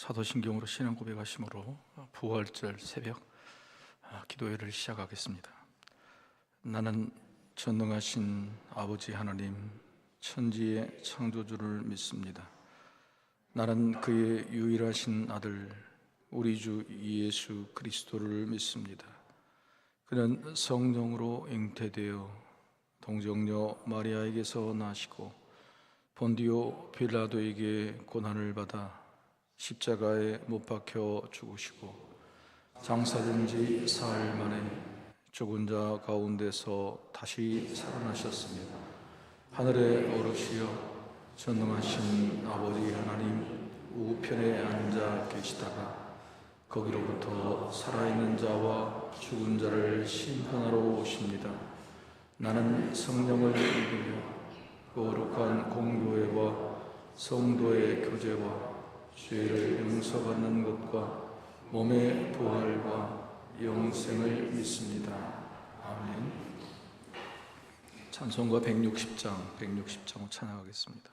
사도신경으로 신앙 고백하심으로 부활절 새벽 기도회를 시작하겠습니다. 나는 전능하신 아버지 하나님, 천지의 창조주를 믿습니다. 나는 그의 유일하신 아들 우리 주 예수 그리스도를 믿습니다. 그는 성령으로 잉태되어 동정녀 마리아에게서 나시고 본디오 빌라도에게 고난을 받아 십자가에 못 박혀 죽으시고 장사된 지 사흘 만에 죽은 자 가운데서 다시 살아나셨으며 하늘에 오르시어 전능하신 아버지 하나님 우편에 앉아 계시다가 거기로부터 살아있는 자와 죽은 자를 심판하러 오십니다. 나는 성령을 믿으며 거룩한 공교회와 성도의 교제와 죄를 용서받는 것과 몸의 부활과 영생을 믿습니다. 아멘. 찬송가 160장 찬양하겠습니다.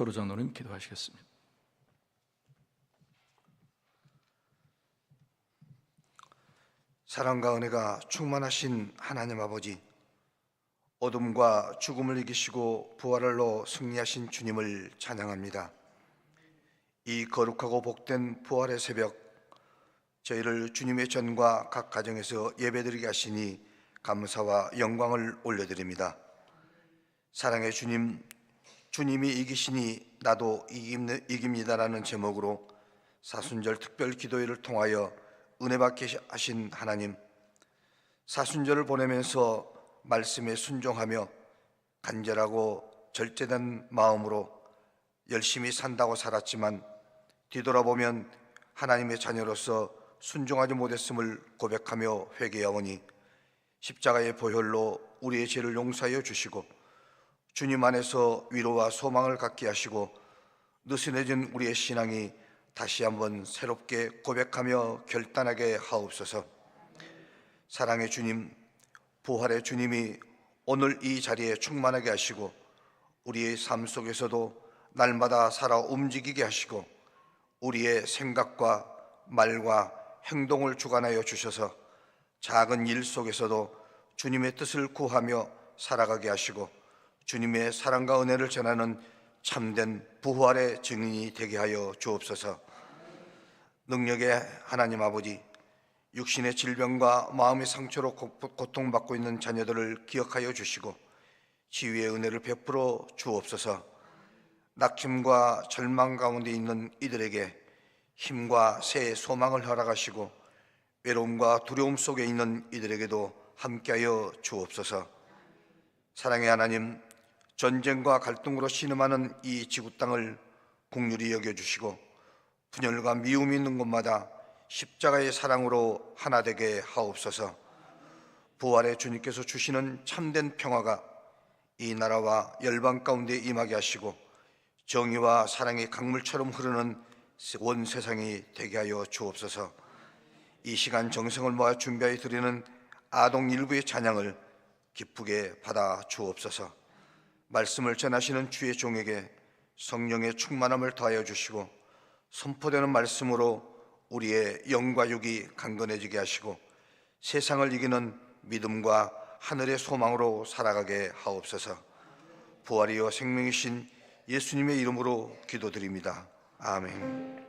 주초로 장로님 기도하시겠습니다. 사랑과 은혜가 충만하신 하나님 아버지, 어둠과 죽음을 이기시고 부활로 승리하신 주님을 찬양합니다. 이 거룩하고 복된 부활의 새벽, 저희를 주님의 전과 각 가정에서 예배드리게 하시니 감사와 영광을 올려드립니다. 사랑의 주님, 주님이 이기시니 나도 이깁니다라는 제목으로 사순절 특별 기도회를 통하여 은혜 받게 하신 하나님, 사순절을 보내면서 말씀에 순종하며 간절하고 절제된 마음으로 열심히 산다고 살았지만 뒤돌아보면 하나님의 자녀로서 순종하지 못했음을 고백하며 회개하오니 십자가의 보혈로 우리의 죄를 용서하여 주시고 주님 안에서 위로와 소망을 갖게 하시고 느슨해진 우리의 신앙이 다시 한번 새롭게 고백하며 결단하게 하옵소서. 사랑의 주님, 부활의 주님이 오늘 이 자리에 충만하게 하시고 우리의 삶 속에서도 날마다 살아 움직이게 하시고 우리의 생각과 말과 행동을 주관하여 주셔서 작은 일 속에서도 주님의 뜻을 구하며 살아가게 하시고 주님의 사랑과 은혜를 전하는 참된 부활의 증인이 되게 하여 주옵소서. 능력의 하나님 아버지, 육신의 질병과 마음의 상처로 고통받고 있는 자녀들을 기억하여 주시고 치유의 은혜를 베풀어 주옵소서. 낙심과 절망 가운데 있는 이들에게 힘과 새 소망을 허락하시고 외로움과 두려움 속에 있는 이들에게도 함께하여 주옵소서. 사랑의 하나님, 전쟁과 갈등으로 신음하는 이 지구 땅을 긍휼히 여겨주시고 분열과 미움이 있는 곳마다 십자가의 사랑으로 하나 되게 하옵소서. 부활의 주님께서 주시는 참된 평화가 이 나라와 열방 가운데 임하게 하시고 정의와 사랑의 강물처럼 흐르는 온 세상이 되게 하여 주옵소서. 이 시간 정성을 모아 준비하여 드리는 아동 일부의 찬양을 기쁘게 받아 주옵소서. 말씀을 전하시는 주의 종에게 성령의 충만함을 더하여 주시고 선포되는 말씀으로 우리의 영과 육이 강건해지게 하시고 세상을 이기는 믿음과 하늘의 소망으로 살아가게 하옵소서. 부활이요 생명이신 예수님의 이름으로 기도드립니다. 아멘.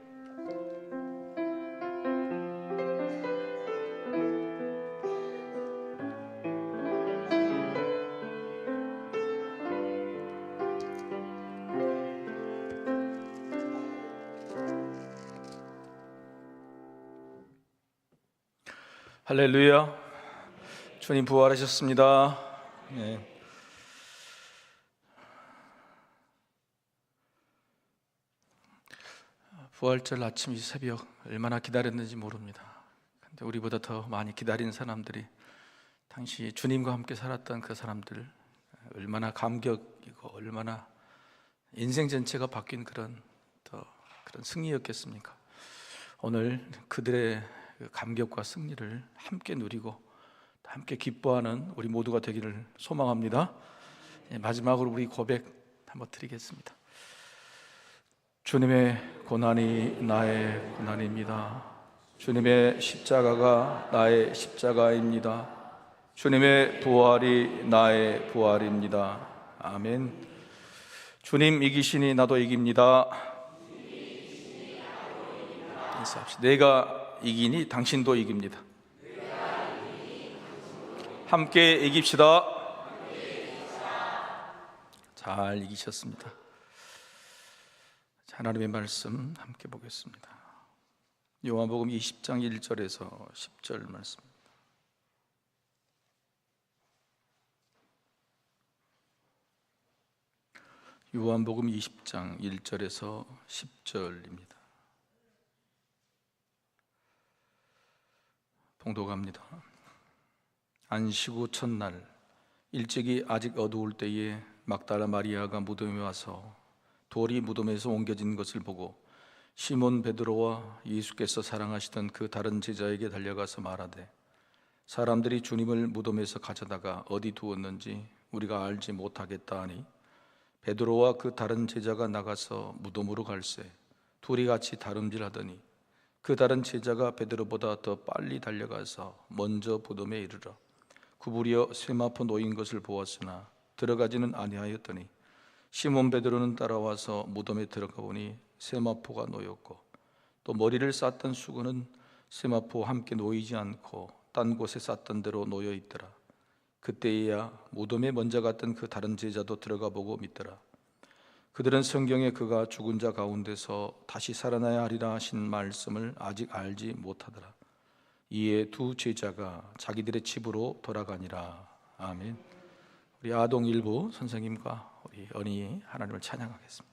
할렐루야. 주님 부활하셨습니다. 네. 부활절 아침 이 새벽 얼마나 기다렸는지 모릅니다. 근데 우리보다 더 많이 기다린 사람들이 당시 주님과 함께 살았던 그 사람들, 얼마나 감격이고 얼마나 인생 전체가 바뀐 그런 승리였겠습니까? 오늘 그들의 그 감격과 승리를 함께 누리고 함께 기뻐하는 우리 모두가 되기를 소망합니다. 마지막으로 우리 고백 한번 드리겠습니다. 주님의 고난이 나의 고난입니다. 주님의 십자가가 나의 십자가입니다. 주님의 부활이 나의 부활입니다. 아멘. 주님 이기시니 나도 이깁니다. 내가 이기니 당신도 이깁니다. 함께 이깁시다. 잘 이기셨습니다. 하나님의 말씀 함께 보겠습니다. 요한복음 20장 1절에서 10절 말씀입니다. 요한복음 20장 1절에서 10절입니다. 봉독합니다. 안식 후 첫날 일찍이 아직 어두울 때에 막달라 마리아가 무덤에 와서 돌이 무덤에서 옮겨진 것을 보고 시몬 베드로와 예수께서 사랑하시던 그 다른 제자에게 달려가서 말하되 사람들이 주님을 무덤에서 가져다가 어디 두었는지 우리가 알지 못하겠다 하니 베드로와 그 다른 제자가 나가서 무덤으로 갈새 둘이 같이 다름질하더니 그 다른 제자가 베드로보다 더 빨리 달려가서 먼저 무덤에 이르러 구부려 세마포 놓인 것을 보았으나 들어가지는 아니하였더니 시몬 베드로는 따라와서 무덤에 들어가 보니 세마포가 놓였고 또 머리를 쌌던 수건은 세마포와 함께 놓이지 않고 딴 곳에 쌌던 대로 놓여 있더라. 그때에야 무덤에 먼저 갔던 그 다른 제자도 들어가 보고 믿더라. 그들은 성경에 그가 죽은 자 가운데서 다시 살아나야 하리라 하신 말씀을 아직 알지 못하더라. 이에 두 제자가 자기들의 집으로 돌아가니라. 아멘. 우리 아동 일부 선생님과 우리 언니 하나님을 찬양하겠습니다.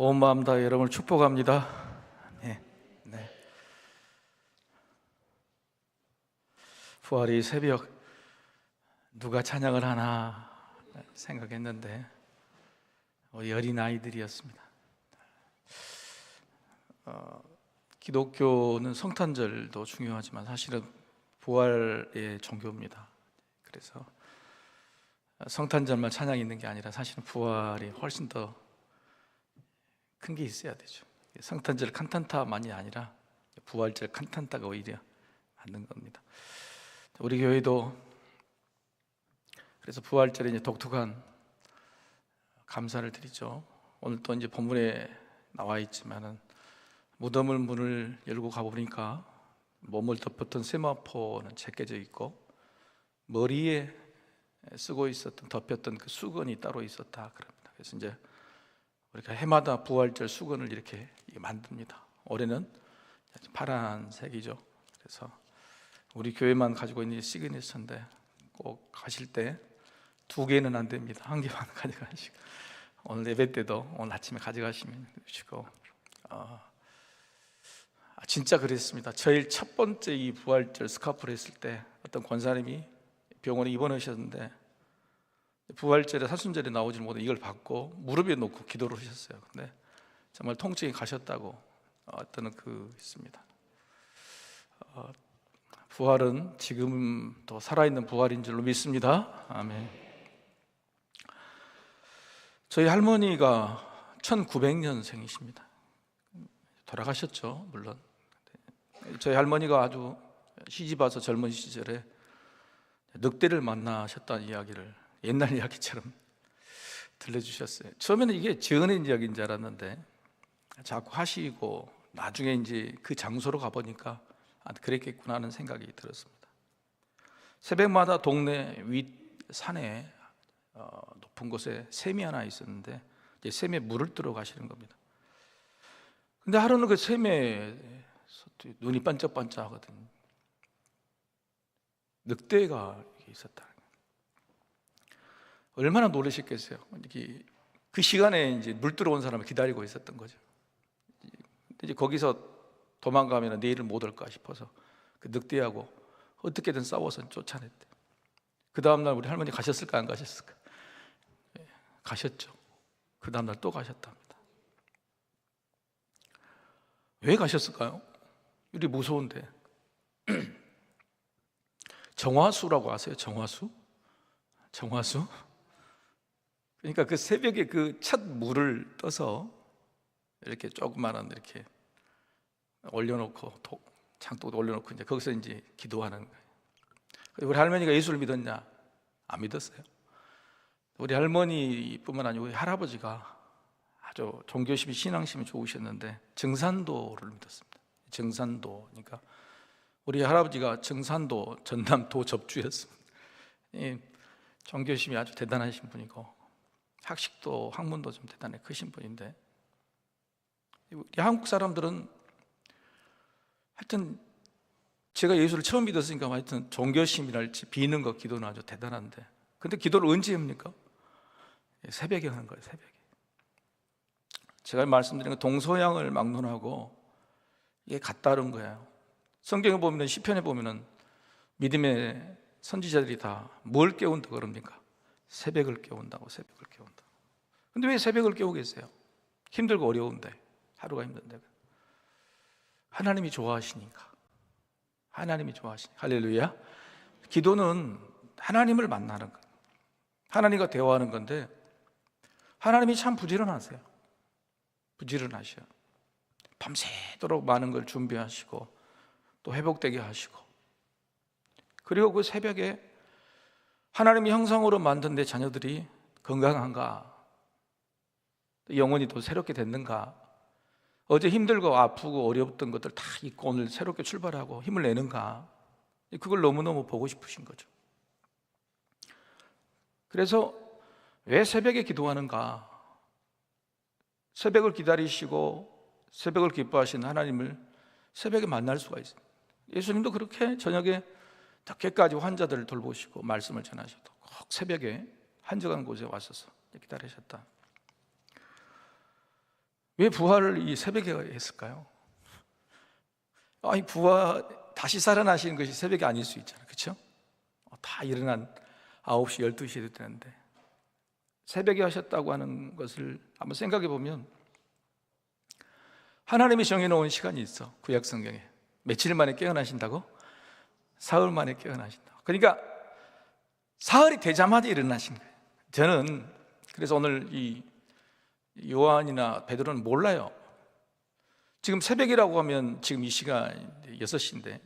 온 마음 다 여러분을 축복합니다. 네. 부활이 새벽 누가 찬양을 하나 생각했는데 어린 아이들이었습니다. 기독교는 성탄절도 중요하지만 사실은 부활의 종교입니다. 그래서 성탄절만 찬양이 있는 게 아니라 사실은 부활이 훨씬 더 큰 게 있어야 되죠. 성탄절 칸탄타만이 아니라 부활절 칸탄타가 오히려 맞는 겁니다. 우리 교회도 그래서 부활절에 이제 독특한 감사를 드리죠. 오늘 또 이제 본문에 나와 있지만은 무덤을 문을 열고 가보니까 몸을 덮었던 세마포는 제껴져 있고 머리에 쓰고 있었던 덮였던 그 수건이 따로 있었다 그럽니다. 그래서 이제 우리가 해마다 부활절 수건을 이렇게 만듭니다. 올해는 파란색이죠. 그래서 우리 교회만 가지고 있는 시그니처인데 꼭 가실 때 2개는 안 됩니다. 1개만 가져가시고 오늘 예배 때도 오늘 아침에 가져가시면 되시고 진짜 그랬습니다. 제일 첫 번째 이 부활절 스카프를 했을 때 어떤 권사님이 병원에 입원하셨는데 부활절에 사순절에 나오지 못해 이걸 받고 무릎에 놓고 기도를 하셨어요. 근데 정말 통증이 가셨다고 어떤 그 있습니다. 부활은 지금도 살아있는 부활인 줄로 믿습니다. 아멘. 저희 할머니가 1900년생이십니다. 돌아가셨죠, 물론. 저희 할머니가 아주 시집 와서 젊은 시절에 늑대를 만나셨다는 이야기를 옛날 이야기처럼 들려주셨어요. 처음에는 이게 지어낸 이야기인 줄 알았는데 자꾸 하시고 나중에 이제 그 장소로 가보니까 그랬겠구나 하는 생각이 들었습니다. 새벽마다 동네 윗산에 높은 곳에 샘이 하나 있었는데 이제 샘에 물을 뜨러 가시는 겁니다. 근데 하루는 그 샘에 눈이 반짝반짝 하거든요. 늑대가 있었다. 얼마나 놀라셨겠어요. 그 시간에 이제 물 들어온 사람을 기다리고 있었던 거죠. 이제 거기서 도망가면 내일은 못 올까 싶어서 그 늑대하고 어떻게든 싸워서 쫓아냈대. 그 다음날 우리 할머니 가셨을까 안 가셨을까? 가셨죠. 그 다음날 또 가셨답니다. 왜 가셨을까요? 우리 무서운데. 정화수라고 아세요? 정화수? 그러니까 그 새벽에 그 첫 물을 떠서 이렇게 조그마한 이렇게 올려놓고 장독도 올려놓고 이제 거기서 이제 기도하는 거예요. 우리 할머니가 예수를 믿었냐? 안 믿었어요. 우리 할머니뿐만 아니고 우리 할아버지가 아주 종교심이 신앙심이 좋으셨는데 정산도를 믿었습니다. 정산도, 그러니까 우리 할아버지가 정산도 전남도 접주였습니다. 종교심이 아주 대단하신 분이고 학식도 학문도 좀 대단히 크신 분인데 우리 한국 사람들은 하여튼 제가 예수를 처음 믿었으니까 하여튼 종교심이랄지 비는 것 기도는 아주 대단한데 근데 기도를 언제 합니까? 새벽에 하는 거예요. 새벽에. 제가 말씀드린 건 동서양을 막론하고 이게 같다는 거예요. 성경에 보면 시편에 보면은 믿음의 선지자들이 다 뭘 깨운다 그럽니까? 새벽을 깨운다고. 새벽을 깨운다. 근데 왜 새벽을 깨우겠어요? 힘들고 어려운데, 하루가 힘든데. 하나님이 좋아하시니까. 할렐루야. 기도는 하나님을 만나는 거예요. 하나님과 대화하는 건데 하나님이 참 부지런하세요. 부지런하셔요. 밤새도록 많은 걸 준비하시고 또 회복되게 하시고, 그리고 그 새벽에 하나님의 형상으로 만든 내 자녀들이 건강한가, 영혼이 또 새롭게 됐는가, 어제 힘들고 아프고 어려웠던 것들 다 잊고 오늘 새롭게 출발하고 힘을 내는가, 그걸 너무너무 보고 싶으신 거죠. 그래서 왜 새벽에 기도하는가? 새벽을 기다리시고 새벽을 기뻐하시는 하나님을 새벽에 만날 수가 있어요. 예수님도 그렇게 저녁에 늦게까지 환자들을 돌보시고 말씀을 전하셔도 꼭 새벽에 한적한 곳에 와서서 기다리셨다. 왜 부활을 이 새벽에 했을까요? 아니, 다시 살아나시는 것이 새벽이 아닐 수 있잖아요. 그렇죠? 다 일어난 9시, 12시에도 되는데 새벽에 하셨다고 하는 것을 한번 생각해 보면 하나님이 정해놓은 시간이 있어. 구약 성경에 며칠 만에 깨어나신다고? 사흘 만에 깨어나신다고. 그러니까 사흘이 되자마자 일어나신 거예요. 저는 그래서 오늘 이 요한이나 베드로는 몰라요. 지금 새벽이라고 하면 지금 이 시간 6시인데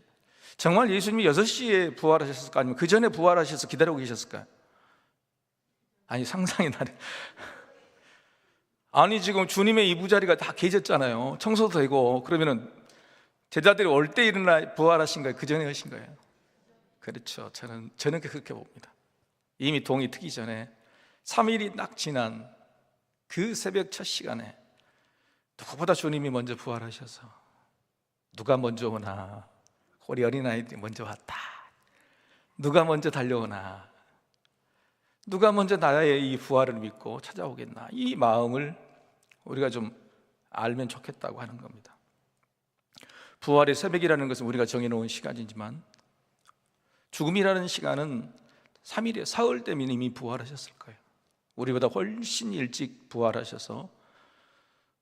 정말 예수님이 6시에 부활하셨을까? 아니면 그 전에 부활하셔서 기다리고 계셨을까요? 아니, 상상의 날에 아니, 지금 주님의 이부자리가 다 계셨잖아요. 청소도 되고. 그러면은 제자들이 올 때 일어나 부활하신 거예요? 그 전에 하신 거예요? 그렇죠. 저는 그렇게 봅니다. 이미 동이 트기 전에 3일이 딱 지난 그 새벽 첫 시간에 누구보다 주님이 먼저 부활하셔서 누가 먼저 오나, 우리 어린아이들이 먼저 왔다. 누가 먼저 달려오나, 누가 먼저 나의 이 부활을 믿고 찾아오겠나, 이 마음을 우리가 좀 알면 좋겠다고 하는 겁니다. 부활의 새벽이라는 것은 우리가 정해놓은 시간이지만 죽음이라는 시간은 3일에 사흘 때면 이미 부활하셨을 거예요. 우리보다 훨씬 일찍 부활하셔서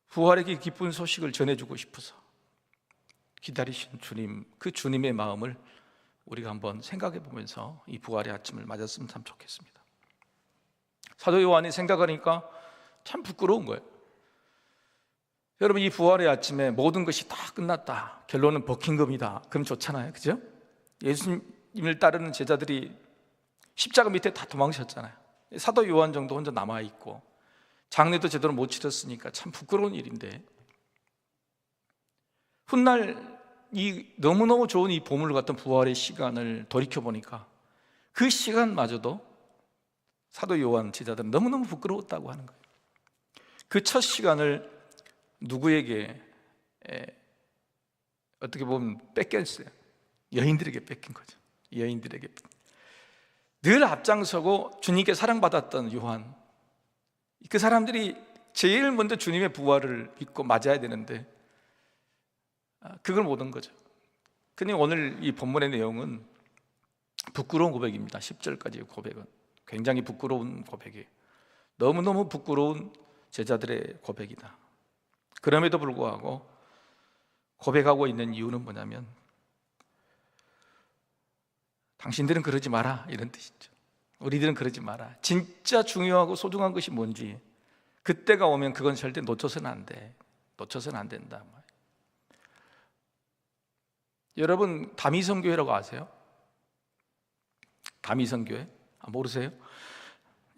부활의 기쁜 소식을 전해주고 싶어서 기다리신 주님, 그 주님의 마음을 우리가 한번 생각해 보면서 이 부활의 아침을 맞았으면 참 좋겠습니다. 사도 요한이 생각하니까 참 부끄러운 거예요. 여러분, 이 부활의 아침에 모든 것이 다 끝났다, 결론은 버킹엄이다, 그럼 좋잖아요. 그죠? 예수님을 따르는 제자들이 십자가 밑에 다 도망쳤잖아요. 사도 요한 정도 혼자 남아있고 장례도 제대로 못 치렀으니까 참 부끄러운 일인데, 훗날 이 너무너무 좋은 이 보물 같은 부활의 시간을 돌이켜보니까 그 시간마저도 사도 요한 제자들은 너무너무 부끄러웠다고 하는 거예요. 그 첫 시간을 누구에게 어떻게 보면 뺏겼어요. 여인들에게 뺏긴 거죠. 여인들에게. 늘 앞장서고 주님께 사랑받았던 요한, 그 사람들이 제일 먼저 주님의 부활을 믿고 맞아야 되는데 그걸 못 한 거죠. 근데 오늘 이 본문의 내용은 부끄러운 고백입니다. 10절까지의 고백은 굉장히 부끄러운 고백이에요. 너무너무 부끄러운 제자들의 고백이다. 그럼에도 불구하고 고백하고 있는 이유는 뭐냐면 당신들은 그러지 마라, 이런 뜻이죠. 우리들은 그러지 마라. 진짜 중요하고 소중한 것이 뭔지 그때가 오면 그건 절대 놓쳐서는 안 돼. 놓쳐서는 안 된다. 여러분, 다미성교회라고 아세요? 다미성교회? 모르세요?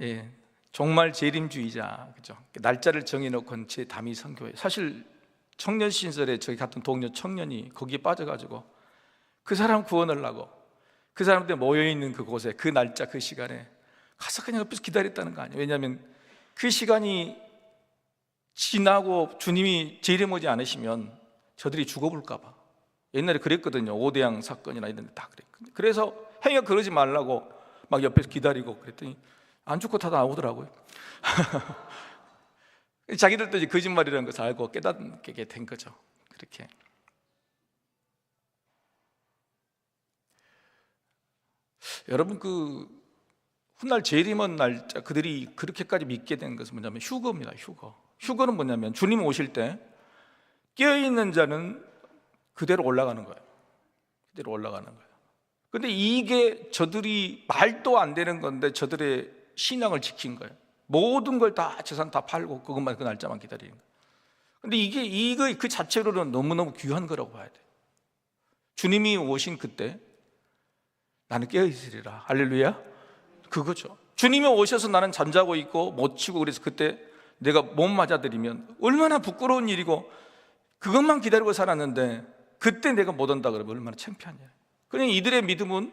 예, 종말 재림주의자, 그죠? 날짜를 정해놓고 제 다미성교회. 사실 청년 시절에 저희 같은 동료 청년이 거기에 빠져가지고 그 사람 구원하려고 그 사람들 모여있는 그곳에 그 날짜 그 시간에 가서 그냥 옆에서 기다렸다는 거 아니에요. 왜냐하면 그 시간이 지나고 주님이 재림오지 않으시면 저들이 죽어볼까 봐. 옛날에 그랬거든요. 오대양 사건이나 이런 데 다 그랬거든요. 그래서 행여 그러지 말라고 막 옆에서 기다리고 그랬더니 안 죽고 다 나오더라고요. 자기들도 이제 거짓말이라는 것을 알고 깨닫게 된 거죠. 그렇게. 여러분, 그 훗날 재림은 날짜 그들이 그렇게까지 믿게 된 것은 뭐냐면 휴거입니다. 휴거는 뭐냐면 주님 오실 때 깨어있는 자는 그대로 올라가는 거예요. 그대로 올라가는 거예요. 근데 이게 저들이 말도 안 되는 건데 저들의 신앙을 지킨 거예요. 모든 걸 다 재산 다 팔고 그것만 그 날짜만 기다리는 거예요. 근데 이거 그 자체로는 너무너무 귀한 거라고 봐야 돼요. 주님이 오신 그때 나는 깨어있으리라. 할렐루야. 그거죠. 주님이 오셔서 나는 잠자고 있고 못 치고 그래서 그때 내가 못 맞아들이면 얼마나 부끄러운 일이고 그것만 기다리고 살았는데 그때 내가 못 온다 그러면 얼마나 창피하냐. 그냥 이들의 믿음은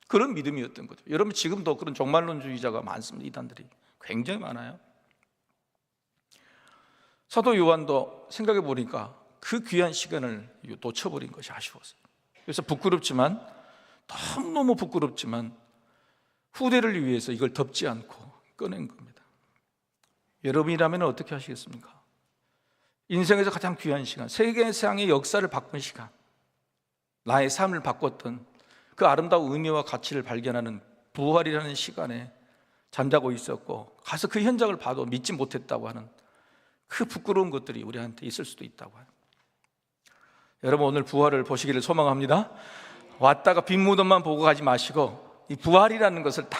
그런 믿음이었던 거죠. 여러분, 지금도 그런 종말론주의자가 많습니다. 이단들이 굉장히 많아요. 사도 요한도 생각해 보니까 그 귀한 시간을 놓쳐버린 것이 아쉬웠어요. 그래서 부끄럽지만, 너무너무 부끄럽지만 후대를 위해서 이걸 덮지 않고 꺼낸 겁니다. 여러분이라면 어떻게 하시겠습니까? 인생에서 가장 귀한 시간, 세계상의 역사를 바꾼 시간, 나의 삶을 바꿨던 그 아름다운 의미와 가치를 발견하는 부활이라는 시간에 잠자고 있었고, 가서 그 현장을 봐도 믿지 못했다고 하는 그 부끄러운 것들이 우리한테 있을 수도 있다고 하는. 여러분, 오늘 부활을 보시기를 소망합니다. 왔다가 빈 무덤만 보고 가지 마시고 이 부활이라는 것을 다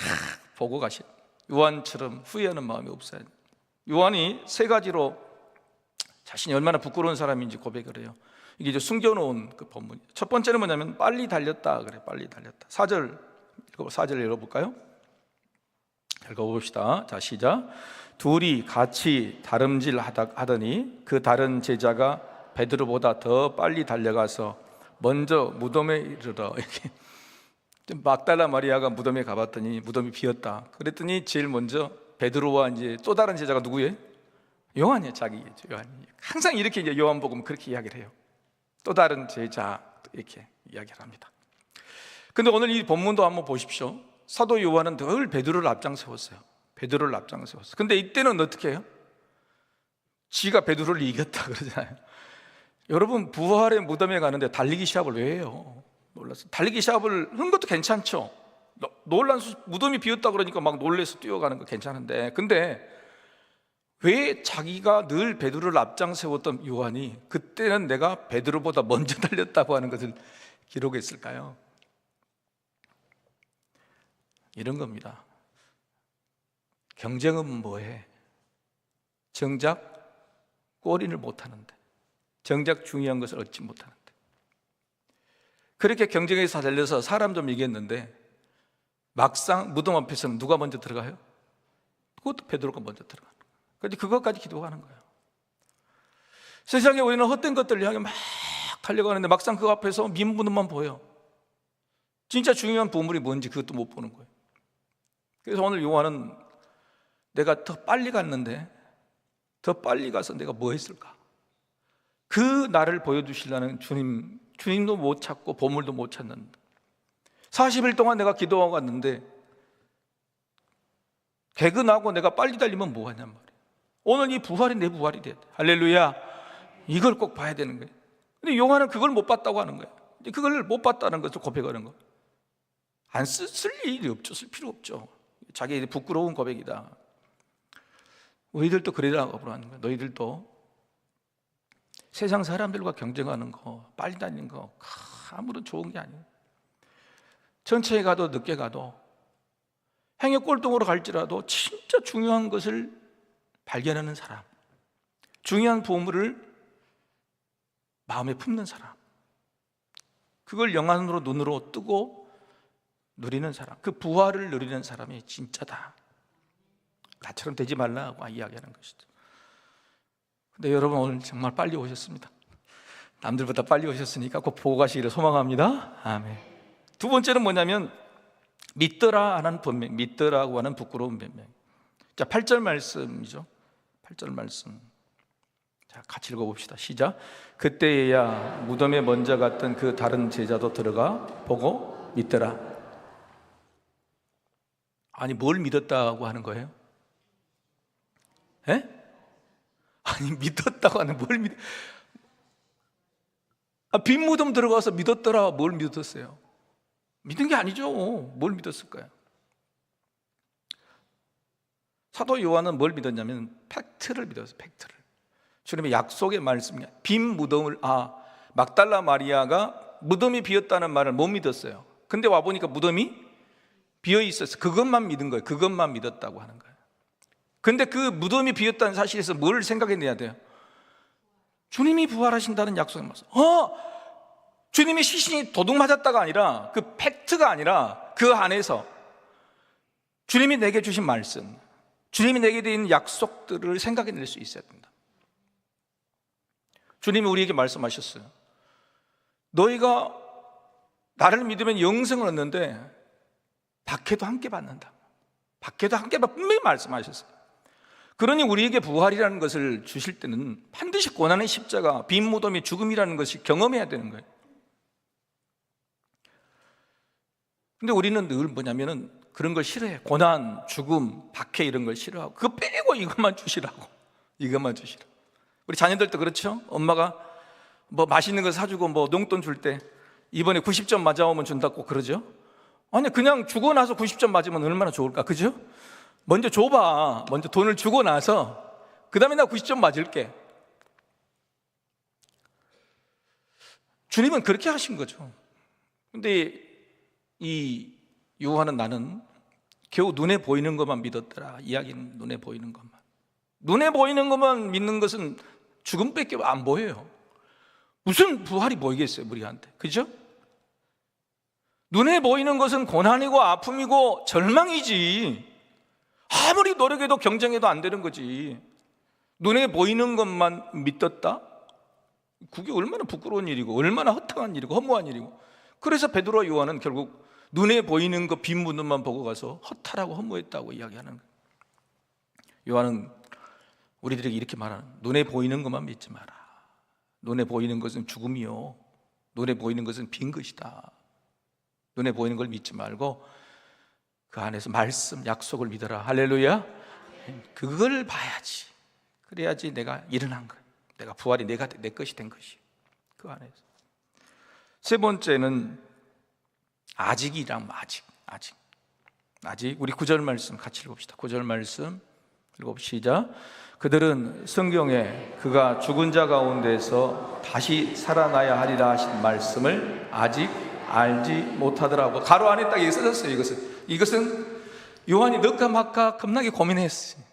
보고 가시. 요한처럼 후회하는 마음이 없어야 돼요. 요한이 세 가지로 자신이 얼마나 부끄러운 사람인지 고백을 해요. 이게 이제 숨겨놓은 그 본문이에요. 첫 번째는 뭐냐면 빨리 달렸다 그래. 빨리 달렸다. 4절 읽어볼까요? 읽어봅시다. 자, 시작. 둘이 같이 다름질 하더니 그 다른 제자가 베드로보다 더 빨리 달려가서 먼저 무덤에 이르러, 이렇게 막달라 마리아가 무덤에 가봤더니 무덤이 비었다. 그랬더니 제일 먼저 베드로와 이제 또 다른 제자가 누구예요? 요한이에요. 자기겠죠. 요한이. 항상 이렇게 이제 요한복음 그렇게 이야기를 해요. 또 다른 제자 이렇게 이야기를 합니다. 근데 오늘 이 본문도 한번 보십시오. 사도 요한은 늘 베드로를 앞장세웠어요. 베드로를 앞장세웠어요. 근데 이때는 어떻게 해요? 지가 베드로를 이겼다 그러잖아요. 여러분, 부활의 무덤에 가는데 달리기 시합을 왜 해요? 몰랐어요. 달리기 시합을 하는 것도 괜찮죠. 무덤이 비었다 그러니까 막 놀래서 뛰어가는 거 괜찮은데, 근데 왜 자기가 늘 베드로를 앞장세웠던 요한이 그때는 내가 베드로보다 먼저 달렸다고 하는 것을 기록했을까요? 이런 겁니다. 경쟁은 뭐해? 정작 골인을 못하는데, 정작 중요한 것을 얻지 못하는데, 그렇게 경쟁에서 달려서 사람 좀 이겼는데 막상 무덤 앞에서는 누가 먼저 들어가요? 그것도 베드로가 먼저 들어가는 거예요. 그런데 그것까지 기도하는 거예요. 세상에 우리는 헛된 것들을 향해 막 달려가는데 막상 그 앞에서 민무덤만 보여. 진짜 중요한 보물이 뭔지 그것도 못 보는 거예요. 그래서 오늘 요한은 내가 더 빨리 갔는데 더 빨리 가서 내가 뭐 했을까? 그 나를 보여주시려는 주님도 못 찾고 보물도 못 찾는 40일 동안 내가 기도하고 왔는데 개근하고 내가 빨리 달리면 뭐 하냔 말이에요. 오늘 이 부활이 내 부활이 돼야 돼. 할렐루야. 이걸 꼭 봐야 되는 거예요. 근데 요한은 그걸 못 봤다고 하는 거예요. 그걸 못 봤다는 것을 고백하는 거예요. 안 쓸 일이 없죠. 쓸 필요 없죠. 자기 부끄러운 고백이다. 너희들도 그러라고 하는 거예요. 너희들도 세상 사람들과 경쟁하는 거, 빨리 다니는 거 아무런 좋은 게 아니에요. 천천히 가도 늦게 가도 행여 꼴등으로 갈지라도 진짜 중요한 것을 발견하는 사람, 중요한 보물을 마음에 품는 사람, 그걸 영안으로 눈으로 뜨고 누리는 사람, 그 부활을 누리는 사람이 진짜다. 나처럼 되지 말라고 이야기하는 것이죠. 근데 여러분, 오늘 정말 빨리 오셨습니다. 남들보다 빨리 오셨으니까 꼭 보고 가시기를 소망합니다. 아멘. 두 번째는 뭐냐면 믿더라 하는 변명, 믿더라고 하는 부끄러운 변명. 자, 8절 말씀이죠. 8절 말씀. 자, 같이 읽어봅시다. 시작. 그때야 무덤에 먼저 갔던 그 다른 제자도 들어가 보고 믿더라. 아니, 뭘 믿었다고 하는 거예요? 에? 아니, 믿었다고 하는 뭘 빈 무덤 들어가서 믿었더라. 뭘 믿었어요? 믿은 게 아니죠. 뭘 믿었을까요? 사도 요한은 뭘 믿었냐면 팩트를 믿었어요. 팩트를. 주님의 약속의 말씀이야. 빈 무덤을 막달라 마리아가 무덤이 비었다는 말을 못 믿었어요. 근데 와 보니까 무덤이 비어 있었어. 그것만 믿은 거예요. 그것만 믿었다고 하는 거예요. 근데 그 무덤이 비었다는 사실에서 뭘 생각해내야 돼요? 주님이 부활하신다는 약속의 말씀. 주님의 시신이 도둑 맞았다가 아니라, 그 팩트가 아니라 그 안에서 주님이 내게 주신 말씀, 주님이 내게 드린 약속들을 생각해낼 수 있어야 된다. 주님이 우리에게 말씀하셨어요. 너희가 나를 믿으면 영생을 얻는데 박해도 함께 받는다. 박해도 함께 받는다. 분명히 말씀하셨어요. 그러니 우리에게 부활이라는 것을 주실 때는 반드시 고난의 십자가, 빈 무덤의 죽음이라는 것이 경험해야 되는 거예요. 근데 우리는 늘 뭐냐면은 그런 걸 싫어해. 고난, 죽음, 박해 이런 걸 싫어하고 그거 빼고 이것만 주시라고. 이것만 주시라고. 우리 자녀들도 그렇죠? 엄마가 뭐 맛있는 거 사주고 뭐 용돈 줄 때 이번에 90점 맞아오면 준다고 그러죠? 아니 그냥 주고 나서 90점 맞으면 얼마나 좋을까, 그죠? 먼저 줘봐. 먼저 돈을 주고 나서 그 다음에 나 90점 맞을게. 주님은 그렇게 하신 거죠. 근데 이 요한은 나는 겨우 눈에 보이는 것만 믿었더라. 이야기는 눈에 보이는 것만. 눈에 보이는 것만 믿는 것은 죽음밖에 안 보여요. 무슨 부활이 보이겠어요, 우리한테, 그죠? 눈에 보이는 것은 고난이고 아픔이고 절망이지. 아무리 노력해도 경쟁해도 안 되는 거지. 눈에 보이는 것만 믿었다? 그게 얼마나 부끄러운 일이고 얼마나 허탕한 일이고 허무한 일이고. 그래서 베드로와 요한은 결국 눈에 보이는 거 빈 문들만 보고 가서 허탈하고 허무했다고 이야기하는 거예요. 요한은 우리들에게 이렇게 말하는, 눈에 보이는 것만 믿지 마라. 눈에 보이는 것은 죽음이요, 눈에 보이는 것은 빈 것이다. 눈에 보이는 걸 믿지 말고 그 안에서 말씀, 약속을 믿어라. 할렐루야. 그걸 봐야지. 그래야지 내가 일어난 거예요. 내가 부활이 내 것이 된 것이 그 안에서. 세 번째는 아직이란, 아직. 우리 9절 말씀 같이 읽읍시다. 9절 말씀 읽읍시다. 그들은 성경에 그가 죽은 자 가운데서 다시 살아나야 하리라 하신 말씀을 아직 알지 못하더라고. 가로 안에 딱 이게 써졌어요. 이것은 요한이 넣을까 말까 겁나게 고민했어요.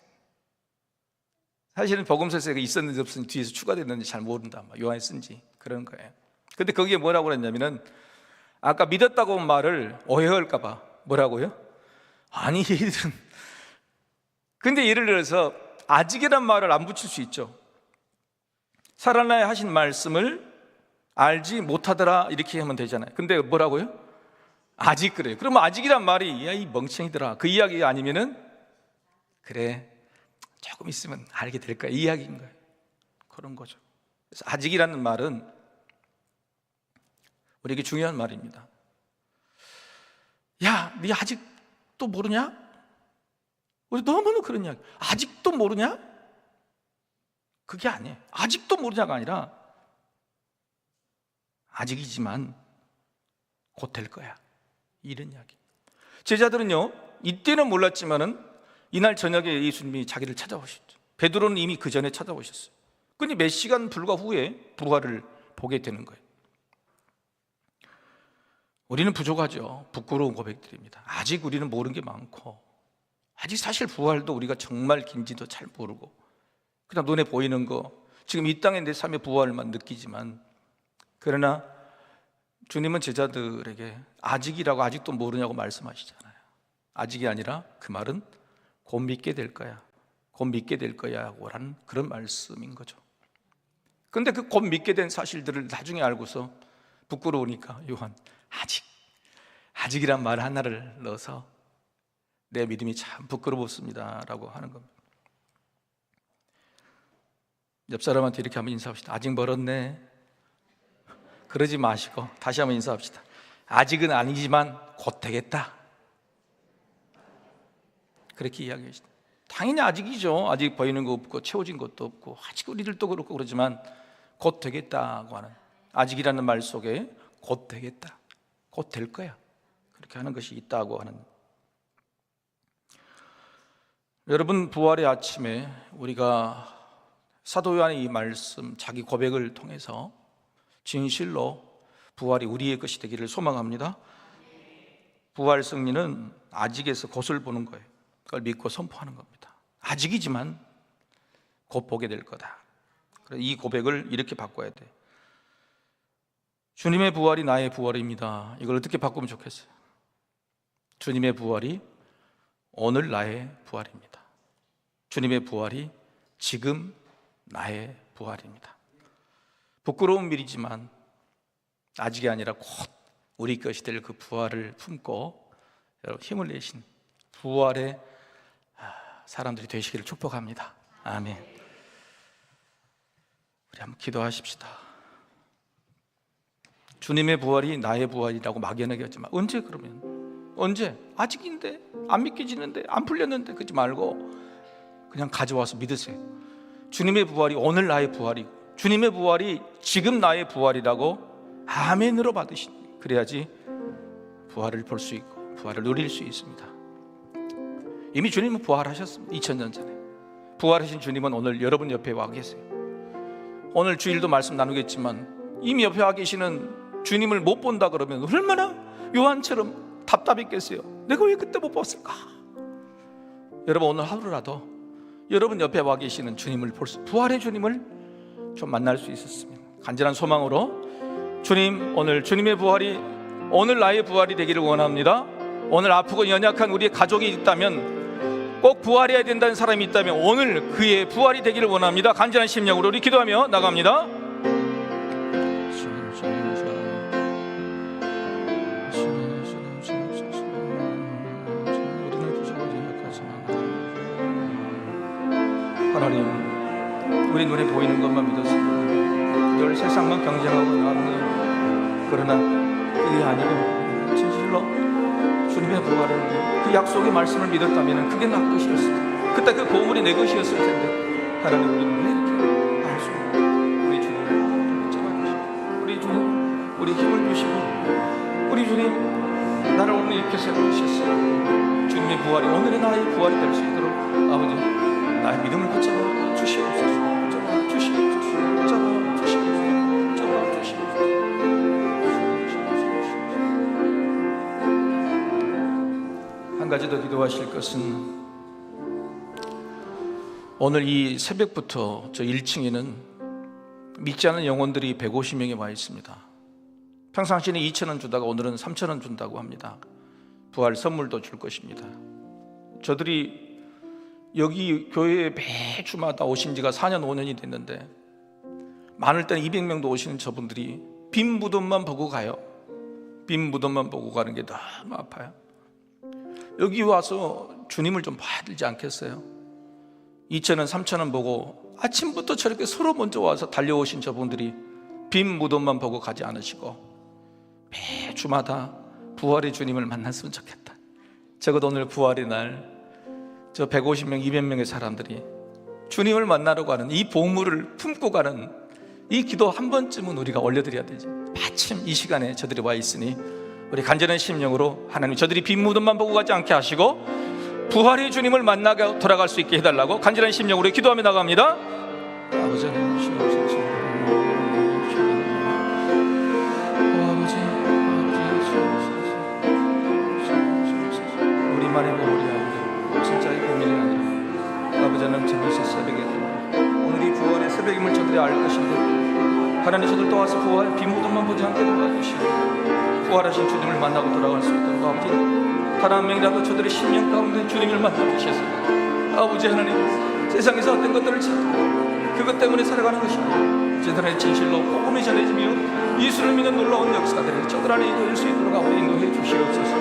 사실은 복음서에서 있었는지 없었는지 뒤에서 추가됐는지 잘 모른다. 요한이 쓴지 그런 거예요. 근데 거기에 뭐라고 그랬냐면은 아까 믿었다고 한 말을 오해할까 봐 뭐라고요? 아니 얘들은, 근데 예를 들어서 아직이란 말을 안 붙일 수 있죠. 살아나야 하신 말씀을 알지 못하더라 이렇게 하면 되잖아요. 근데 뭐라고요? 아직. 그래요. 그러면 아직이란 말이 야 이 멍청이들아 그 이야기 아니면은 그래 조금 있으면 알게 될 거야 이 이야기인 거예요. 그런 거죠. 그래서 아직이라는 말은 우리에게 중요한 말입니다. 야, 네 아직도 모르냐? 우리 너무너무 그런 이야기. 아직도 모르냐? 그게 아니에요. 아직도 모르냐가 아니라 아직이지만 곧 될 거야, 이런 이야기. 제자들은요 이때는 몰랐지만은 이날 저녁에 예수님이 자기를 찾아오셨죠. 베드로는 이미 그 전에 찾아오셨어요. 근데 몇 시간 불과 후에 부활을 보게 되는 거예요. 우리는 부족하죠. 부끄러운 고백들입니다. 아직 우리는 모르는 게 많고, 아직 사실 부활도 우리가 정말 긴지도 잘 모르고 그냥 눈에 보이는 거, 지금 이 땅에 내 삶의 부활만 느끼지만, 그러나 주님은 제자들에게 아직이라고 아직도 모르냐고 말씀하시잖아요. 아직이 아니라 그 말은 곧 믿게 될 거야, 곧 믿게 될 거야 라는 그런 말씀인 거죠. 그런데 그 곧 믿게 된 사실들을 나중에 알고서 부끄러우니까 요한 아직이란 말 하나를 넣어서 내 믿음이 참 부끄럽습니다 라고 하는 겁니다. 옆 사람한테 이렇게 한번 인사합시다. 아직 멀었네. 그러지 마시고 다시 한번 인사합시다. 아직은 아니지만 곧 되겠다. 그렇게 이야기하시다. 당연히 아직이죠. 아직 보이는 거 없고 채워진 것도 없고 아직 우리들도 그렇고 그러지만 곧 되겠다고 하는, 아직이라는 말 속에 곧 되겠다, 곧 될 거야, 그렇게 하는 것이 있다고 하는. 여러분, 부활의 아침에 우리가 사도 요한의 이 말씀, 자기 고백을 통해서 진실로 부활이 우리의 것이 되기를 소망합니다. 부활 승리는 아직에서 곧을 보는 거예요. 그걸 믿고 선포하는 겁니다. 아직이지만 곧 보게 될 거다. 그래서 이 고백을 이렇게 바꿔야 돼. 주님의 부활이 나의 부활입니다. 이걸 어떻게 바꾸면 좋겠어요? 주님의 부활이 오늘 나의 부활입니다. 주님의 부활이 지금 나의 부활입니다. 부끄러운 일이지만 아직이 아니라 곧 우리 것이 될 그 부활을 품고 여러분 힘을 내신 부활의 사람들이 되시기를 축복합니다. 아멘. 우리 한번 기도하십시다. 주님의 부활이 나의 부활이라고 막연하게 하지만 언제 그러면 언제? 아직인데, 안 믿겨지는데, 안 풀렸는데. 그러지 말고 그냥 가져와서 믿으세요. 주님의 부활이 오늘 나의 부활이고, 주님의 부활이 지금 나의 부활이라고 아멘으로 받으신, 그래야지 부활을 볼 수 있고 부활을 누릴 수 있습니다. 이미 주님은 부활하셨습니다. 2000년 전에. 부활하신 주님은 오늘 여러분 옆에 와 계세요. 오늘 주일도 말씀 나누겠지만 이미 옆에 와 계시는 주님을 못 본다 그러면 얼마나 요한처럼 답답했겠어요. 내가 왜 그때 못 봤을까? 여러분, 오늘 하루라도 여러분 옆에 와 계시는 주님을 볼 수, 부활의 주님을 좀 만날 수 있었으면, 간절한 소망으로 주님, 오늘 주님의 부활이 오늘 나의 부활이 되기를 원합니다. 오늘 아프고 연약한 우리의 가족이 있다면, 꼭 부활해야 된다는 사람이 있다면 오늘 그의 부활이 되기를 원합니다. 간절한 심령으로 우리 기도하며 나갑니다. 하나님, 우리 눈에 보이는 것만 믿었습니다. 늘 세상만 경쟁하고 나왔네요. 그러나 그게 아니고 진실로 주님의 부활을, 그 약속의 말씀을 믿었다면 그게 나 것이었을, 그때 그 보물이 내 것이었을 텐데, 하나님, 우리는 왜 이렇게 알 수 없는, 우리 주님 잡아주시고, 우리 주님 우리 힘을 주시고, 우리 주님 나를 오늘 이렇게 세워주셨어요. 주님의 부활이 오늘의 나의 부활이 될 수 있도록 아버지, 나의 믿음을 붙잡아 주시옵소서. 붙잡아 주시옵소서. 붙잡아 주시옵소서. 붙잡아 주시옵소서. 한 가지 더 기도하실 것은, 오늘 이 새벽부터 저 1층에는 믿지 않는 영혼들이 150명이 와 있습니다. 평상시에는 2,000원 주다가 오늘은 3,000원 준다고 합니다. 부활 선물도 줄 것입니다. 저들이 여기 교회에 매주마다 오신 지가 4년 5년이 됐는데, 많을 때는 200명도 오시는 저분들이 빈 무덤만 보고 가요. 빈 무덤만 보고 가는 게 너무 아파요. 여기 와서 주님을 좀 봐야 되지 않겠어요? 2,000원 3,000원 보고 아침부터 저렇게 서로 먼저 와서 달려오신 저분들이 빈 무덤만 보고 가지 않으시고 매주마다 부활의 주님을 만났으면 좋겠다. 적어도 오늘 부활의 날 저 150명 200명의 사람들이 주님을 만나러 가는 이 보물을 품고 가는 이 기도 한 번쯤은 우리가 올려드려야 되지. 마침 이 시간에 저들이 와 있으니 우리 간절한 심령으로 하나님, 저들이 빈 무덤만 보고 가지 않게 하시고 부활의 주님을 만나게 돌아갈 수 있게 해달라고 간절한 심령으로 기도하며 나갑니다. 아버지 하나님, 주옵소서. 우리만의 보물이 아니라 진짜의 보물이 아니라 아버지 하나님, 저녁의 새벽에 오늘 이 부활의 새벽임을 저들이 알 것인데, 하나님, 저들 또 와서 부활 빈 무덤만 보지 않게 도와주시고 부활하신 주님을 만나고 돌아갈 수 있도록 아버지, 단 한 명이라도 저들의 심령 가운데 주님을 만나 주셔서 아버지 하나님, 세상에서 어떤 것들을 찾고 그것 때문에 살아가는 것이고 저들의 진실로 복음이 전해지며 예수를 믿는 놀라운 역사들을 저들 안에 이루어질 수 있도록 아버지 인도해 주시옵소서.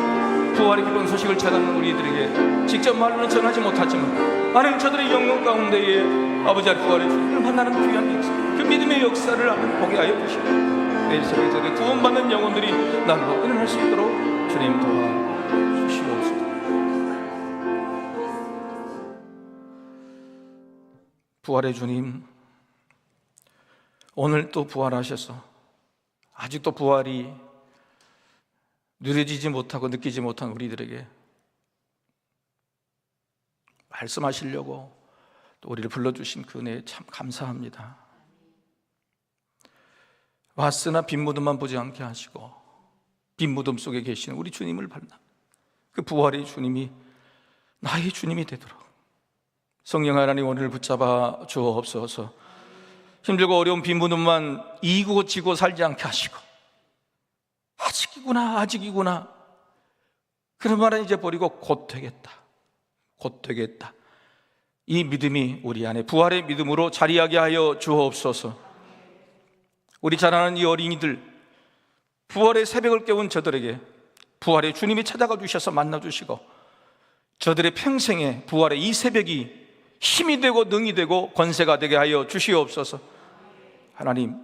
부활의 기쁜 소식을 전하는 우리들에게 직접 말로는 전하지 못하지만 하나님, 저들의 영혼 가운데에 아버지 부활의 주님을 만나는 귀한 역사, 그 믿음의 역사를 하는 보게 하여 주시고 내일 새벽에 저들의 구원받는 영혼들이 날로 일어날 수 있도록 주님 도와주시옵소서. 부활의 주님, 오늘 또 부활하셔서 아직도 부활이 누려지지 못하고 느끼지 못한 우리들에게 말씀하시려고 또 우리를 불러주신 그 은혜에 참 감사합니다. 왔으나 빈 무덤만 보지 않게 하시고 빈 무덤 속에 계시는 우리 주님을 만나 그 부활의 주님이 나의 주님이 되도록 성령 하나님, 오늘 붙잡아 주옵소서. 힘들고 어려운 빈 무덤만 이고 지고 살지 않게 하시고 아직이구나 그런 말은 이제 버리고 곧 되겠다 이 믿음이 우리 안에 부활의 믿음으로 자리하게 하여 주옵소서. 우리 자라는 이 어린이들, 부활의 새벽을 깨운 저들에게 부활의 주님이 찾아가 주셔서 만나주시고 저들의 평생에 부활의 이 새벽이 힘이 되고 능이 되고 권세가 되게 하여 주시옵소서. 하나님,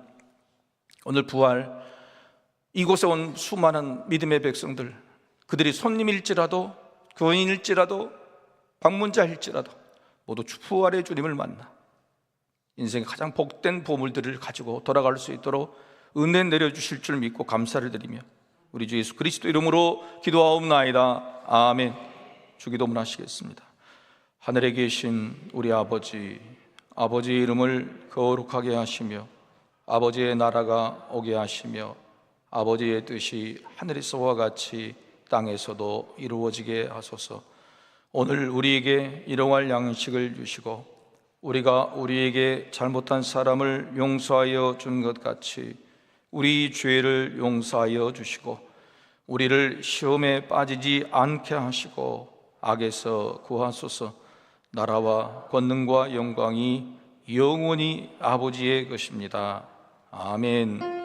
오늘 부활 이곳에 온 수많은 믿음의 백성들, 그들이 손님일지라도 교인일지라도 방문자일지라도 모두 부활의 주님을 만나 인생의 가장 복된 보물들을 가지고 돌아갈 수 있도록 은혜 내려주실 줄 믿고 감사를 드리며 우리 주 예수 그리스도 이름으로 기도하옵나이다. 아멘. 주기도문 하시겠습니다. 하늘에 계신 우리 아버지, 아버지의 이름을 거룩하게 하시며 아버지의 나라가 오게 하시며 아버지의 뜻이 하늘에서와 같이 땅에서도 이루어지게 하소서. 오늘 우리에게 일용할 양식을 주시고 우리가 우리에게 잘못한 사람을 용서하여 준 것 같이 우리 죄를 용서하여 주시고 우리를 시험에 빠지지 않게 하시고 악에서 구하소서. 나라와 권능과 영광이 영원히 아버지의 것입니다. 아멘.